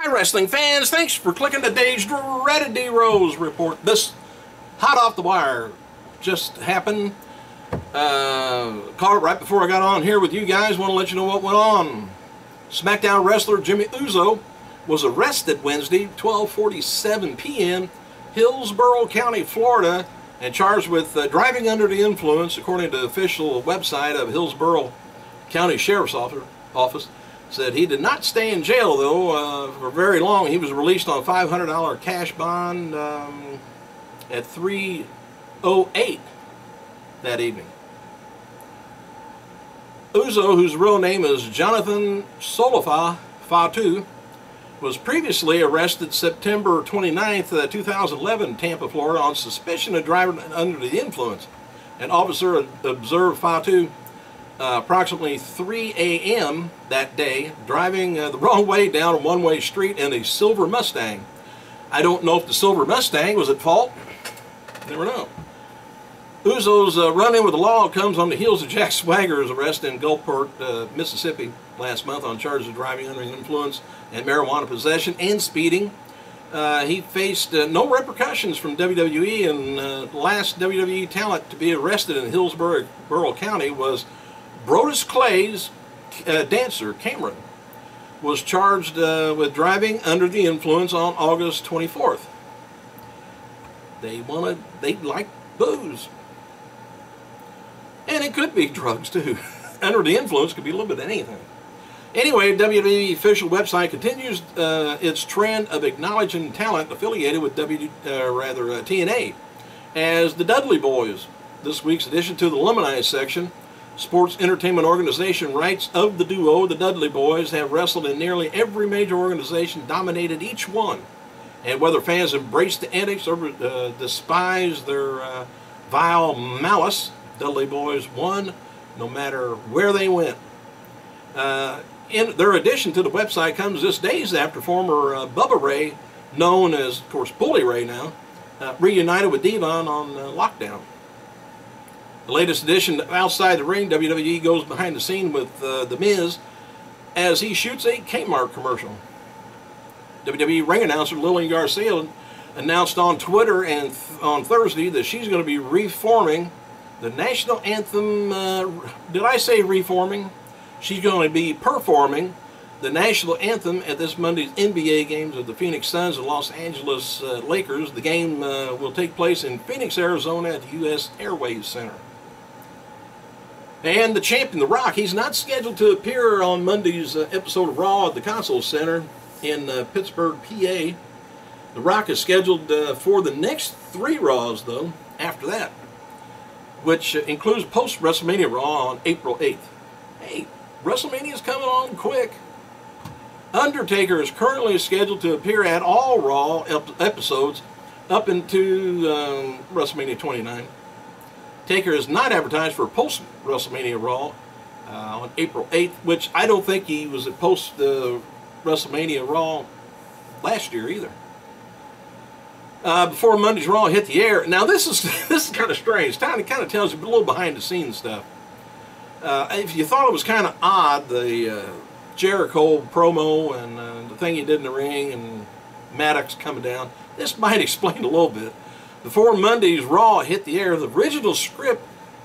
Hi wrestling fans, thanks for clicking today's dreaded D-Rose report. This hot off the wire just happened. Caught it right before I got on here with you guys. Want to let you know what went on. SmackDown wrestler Jimmy Uso was arrested Wednesday, 12:47 p.m., Hillsborough County, Florida, and charged with driving under the influence, according to the official website of Hillsborough County Sheriff's Office. Said he did not stay in jail, though, for very long. He was released on a $500 cash bond at 3:08 that evening. Uso, whose real name is Jonathan Solifa Fatu, was previously arrested September 29th, 2011 in Tampa, Florida, on suspicion of driving under the influence. An officer observed Fatu approximately 3 a.m. that day, driving the wrong way down a one-way street in a silver Mustang. I don't know if the silver Mustang was at fault. Never know. Uso's run-in with the law comes on the heels of Jack Swagger's arrest in Gulfport, Mississippi last month on charges of driving under the influence and marijuana possession and speeding. He faced no repercussions from WWE, and the last WWE talent to be arrested in Hillsborough County was Brodus Clay's dancer, Cameron, was charged with driving under the influence on August 24th. They like booze. And it could be drugs, too. Under the influence could be a little bit of anything. Anyway, WWE official website continues its trend of acknowledging talent affiliated with TNA as the Dudley Boys. This week's addition to the Luminize section, Sports Entertainment Organization writes of the duo, the Dudley Boys have wrestled in nearly every major organization, dominated each one. And whether fans embrace the antics or despise their vile malice, Dudley Boys won no matter where they went. In their addition to the website comes just days after former Bubba Ray, known as, of course, Bully Ray now, reunited with Devon on Lockdown. The latest addition outside the ring, WWE goes behind the scene with The Miz as he shoots a Kmart commercial. WWE ring announcer Lillian Garcia announced on Twitter and on Thursday that she's going to be reforming the national anthem. Did I say reforming? She's going to be performing the national anthem at this Monday's NBA games of the Phoenix Suns and Los Angeles Lakers. The game will take place in Phoenix, Arizona at the U.S. Airways Center. And the champion, The Rock, he's not scheduled to appear on Monday's episode of Raw at the Console Center in Pittsburgh, PA. The Rock is scheduled for the next 3 Raws, though, after that, which includes post-WrestleMania Raw on April 8th. Hey, WrestleMania's coming on quick. Undertaker is currently scheduled to appear at all Raw episodes up into WrestleMania 29. Taker is not advertised for post-WrestleMania Raw on April 8th, which I don't think he was at post-WrestleMania Raw last year either. Before Monday's Raw hit the air. Now this is kind of strange. It kind of tells you a little behind-the-scenes stuff. If you thought it was kind of odd, the Jericho promo and the thing he did in the ring and Maddox coming down, this might explain a little bit. Before Monday's Raw hit the air, the original script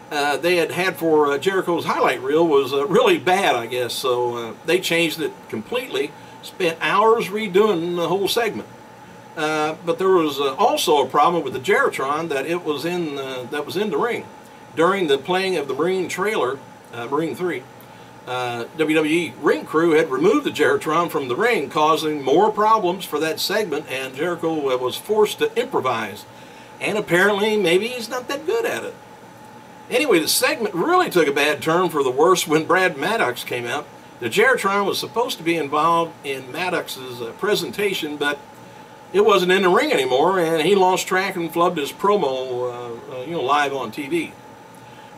they had for Jericho's highlight reel was really bad, I guess. So they changed it completely, spent hours redoing the whole segment. But there was also a problem with the Jeritron that was in the ring. During the playing of the Marine trailer, Marine 3, WWE ring crew had removed the Jeritron from the ring, causing more problems for that segment, and Jericho was forced to improvise. And apparently, maybe he's not that good at it. Anyway, the segment really took a bad turn for the worse when Brad Maddox came out. The Jeritron was supposed to be involved in Maddox's presentation, but it wasn't in the ring anymore, and he lost track and flubbed his promo, live on TV.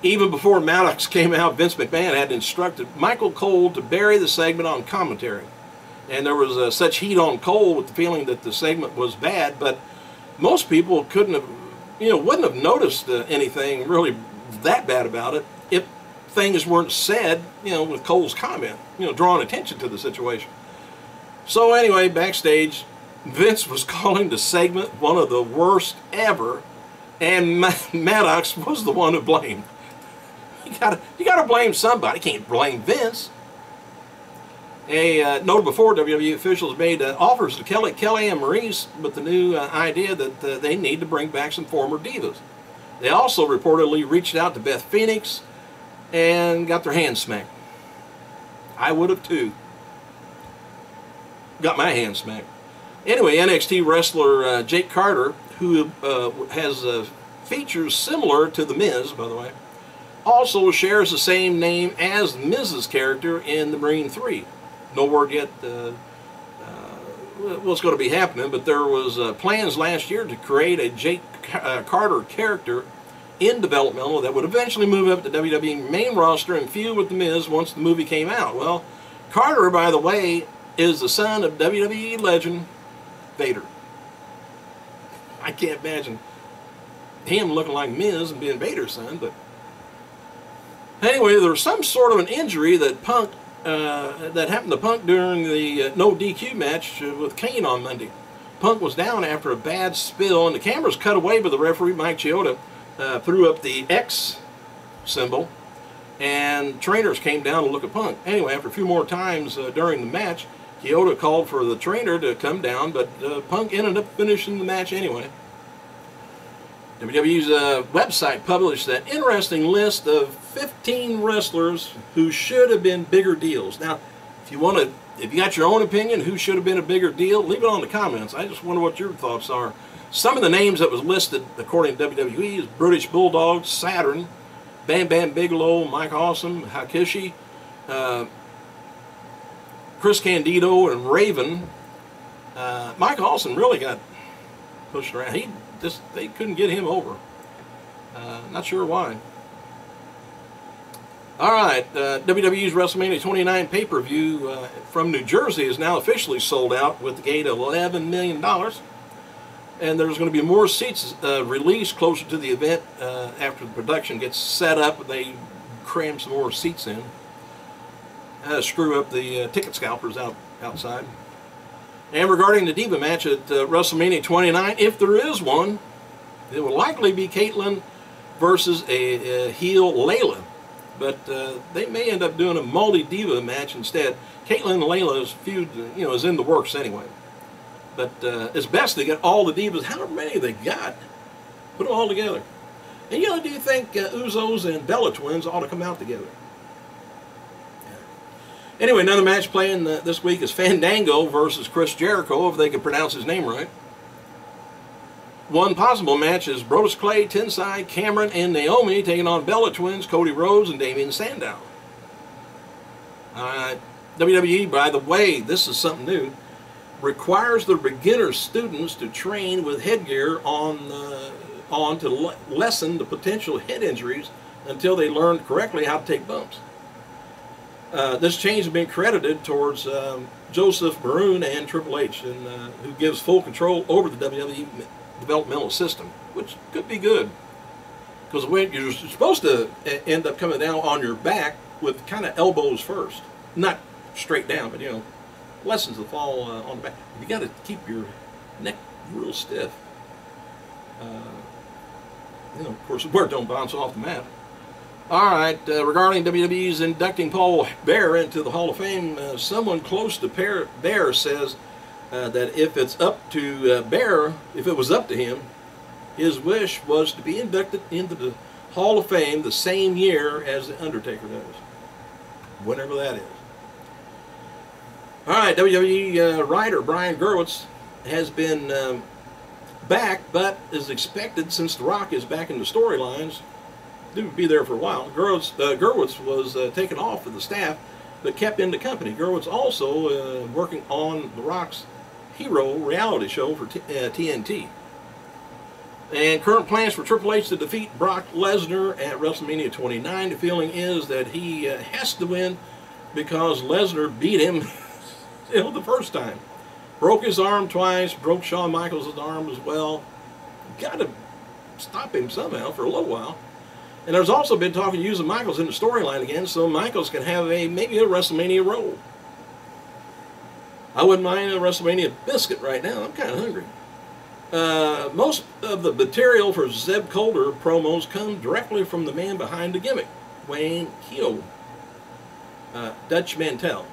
Even before Maddox came out, Vince McMahon had instructed Michael Cole to bury the segment on commentary. And there was such heat on Cole with the feeling that the segment was bad, but most people wouldn't have noticed anything really that bad about it if things weren't said, with Cole's comment, drawing attention to the situation. So anyway, backstage, Vince was calling the segment one of the worst ever, and Maddox was the one to blame. You gotta blame somebody. You can't blame Vince. A note before, WWE officials made offers to Kelly and Maurice with the new idea that they need to bring back some former divas. They also reportedly reached out to Beth Phoenix and got their hands smacked. I would have too. Got my hands smacked. Anyway, NXT wrestler Jake Carter, who has features similar to The Miz, by the way, also shares the same name as Miz's character in The Marine 3. No word yet what's going to be happening, but there was plans last year to create a Jake Carter character in developmental that would eventually move up to WWE main roster and feud with The Miz once the movie came out. Well, Carter, by the way, is the son of WWE legend Vader. I can't imagine him looking like Miz and being Vader's son, but anyway, there was some sort of an injury that that happened to Punk during the no DQ match with Kane on Monday. Punk was down after a bad spill, and the cameras cut away, but the referee Mike Chioda threw up the X symbol, and trainers came down to look at Punk. Anyway, after a few more times during the match, Chioda called for the trainer to come down, but Punk ended up finishing the match anyway. WWE's website published that interesting list of 15 wrestlers who should have been bigger deals. Now, if you got your own opinion who should have been a bigger deal, leave it on the comments. I just wonder what your thoughts are. Some of the names that was listed, according to WWE, is British Bulldog, Saturn, Bam Bam Bigelow, Mike Awesome, Hakushi, Chris Candido, and Raven. Mike Awesome really got pushed around. They couldn't get him over. Not sure why. All right, WWE's WrestleMania 29 pay-per-view from New Jersey is now officially sold out with the gate of $11 million. And there's going to be more seats released closer to the event after the production gets set up. They cram some more seats in. Screw up the ticket scalpers outside. And regarding the Diva match at WrestleMania 29, if there is one, it will likely be Kaitlyn versus a heel Layla. But they may end up doing a multi-Diva match instead. Kaitlyn and Layla's feud, is in the works anyway. But it's best to get all the Divas, however many they got, put them all together. And do you think Usos and Bella Twins ought to come out together? Anyway, another match playing this week is Fandango versus Chris Jericho, if they can pronounce his name right. One possible match is Brodus Clay, Tensai, Cameron, and Naomi taking on Bella Twins, Cody Rhodes, and Damien Sandow. WWE, by the way, this is something new, requires their beginner students to train with headgear on to lessen the potential head injuries until they learn correctly how to take bumps. This change has been credited towards Joseph Maroon and Triple H, who gives full control over the WWE developmental system, which could be good. Because when you're supposed to end up coming down on your back with kind of elbows first. Not straight down, but lessens the fall on the back. You got to keep your neck real stiff. Of course, where it don't bounce off the mat. All right, regarding WWE's inducting Paul Bearer into the Hall of Fame, someone close to Bearer says that if it's up to Bearer, if it was up to him, his wish was to be inducted into the Hall of Fame the same year as The Undertaker does, whenever that is. All right, WWE writer Brian Gewirtz has been back, but is expected, since The Rock is back in the storylines, to be there for a while. Gewirtz was taken off of the staff, but kept in the company. Gewirtz also working on The Rock's Hero reality show for TNT. And current plans for Triple H to defeat Brock Lesnar at WrestleMania 29. The feeling is that he has to win because Lesnar beat him the first time. Broke his arm twice, broke Shawn Michaels' arm as well. Got to stop him somehow for a little while. And there's also been talk of using Michaels in the storyline again, so Michaels can have maybe a WrestleMania role. I wouldn't mind a WrestleMania biscuit right now. I'm kind of hungry. Most of the material for Zeb Colter promos come directly from the man behind the gimmick, Wayne Keogh, Dutch Mantel.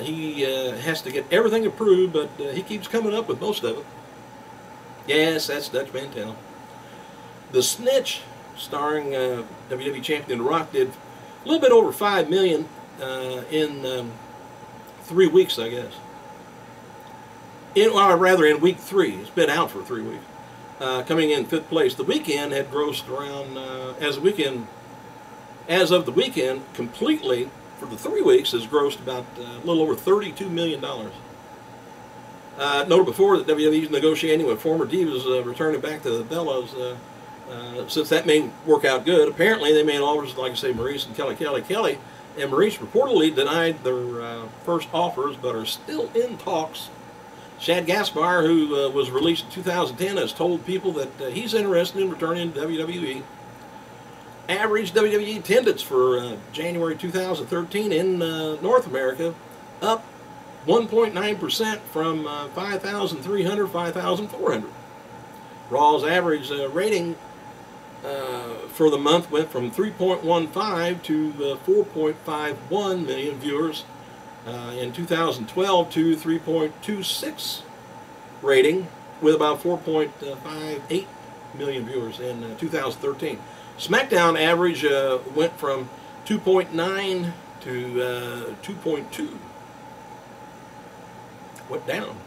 He has to get everything approved, but he keeps coming up with most of it. Yes, that's Dutch Mantel. The Snitch, starring WWE Champion The Rock, did a little bit over $5 million in 3 weeks, I guess. In week 3. It's been out for 3 weeks. Coming in 5th place. The Weeknd had grossed around, as of the weekend, completely, for the 3 weeks, has grossed about a little over $32 million. Noted before that WWE is negotiating with former Divas returning back to the Bellas. Since that may work out good, apparently they made offers, like I say, Maurice and Kelly, and Maurice reportedly denied their first offers, but are still in talks. Shad Gaspar, who was released in 2010, has told people that he's interested in returning to WWE. Average WWE attendance for January 2013 in North America up 1.9% from 5,300, 5,400. Raw's average rating for the month went from 3.15 to 4.51 million viewers in 2012 to 3.26 rating, with about 4.58 million viewers in 2013. SmackDown average went from 2.9 to 2.2. Went down.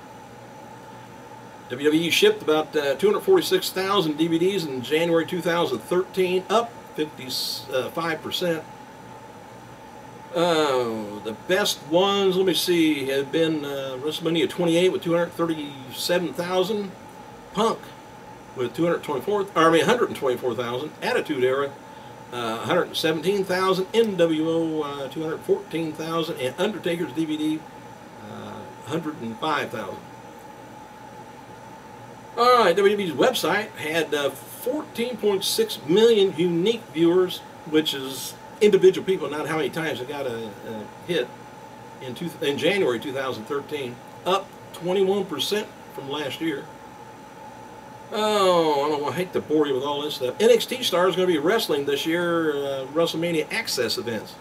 WWE shipped about 246,000 DVDs in January 2013, up 55%. The best ones, let me see, have been WrestleMania 28 with 237,000, Punk with 124,000, Attitude Era 117,000, NWO 214,000, and Undertaker's DVD 105,000. Alright, WWE's website had 14.6 million unique viewers, which is individual people, not how many times they got a hit in January 2013, up 21% from last year. Oh, I hate to bore you with all this stuff. NXT Star is going to be wrestling this year, WrestleMania Access events.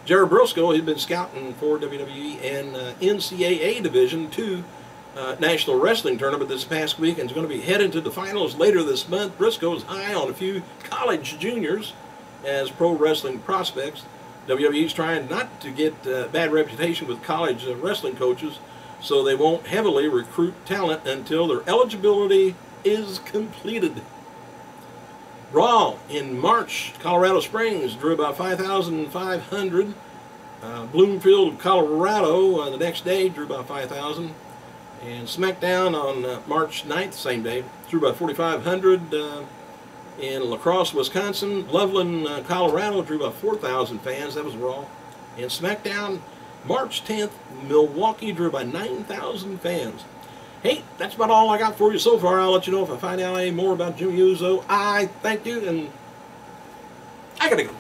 Jared Briscoe, he's been scouting for WWE and NCAA Division II National Wrestling Tournament this past week, and is going to be heading to the finals later this month. Briscoe's high on a few college juniors as pro wrestling prospects. WWE's trying not to get bad reputation with college wrestling coaches, so they won't heavily recruit talent until their eligibility is completed. Raw in March, Colorado Springs drew about 5,500. Bloomfield, Colorado, the next day drew about 5,000. And SmackDown on March 9th, same day, drew about 4,500. In La Crosse, Wisconsin, Loveland, Colorado, drew about 4,000 fans. That was Raw. And SmackDown, March 10th, Milwaukee, drew about 9,000 fans. Hey, that's about all I got for you so far. I'll let you know if I find out any more about Jimmy Uso. I thank you, and I gotta go.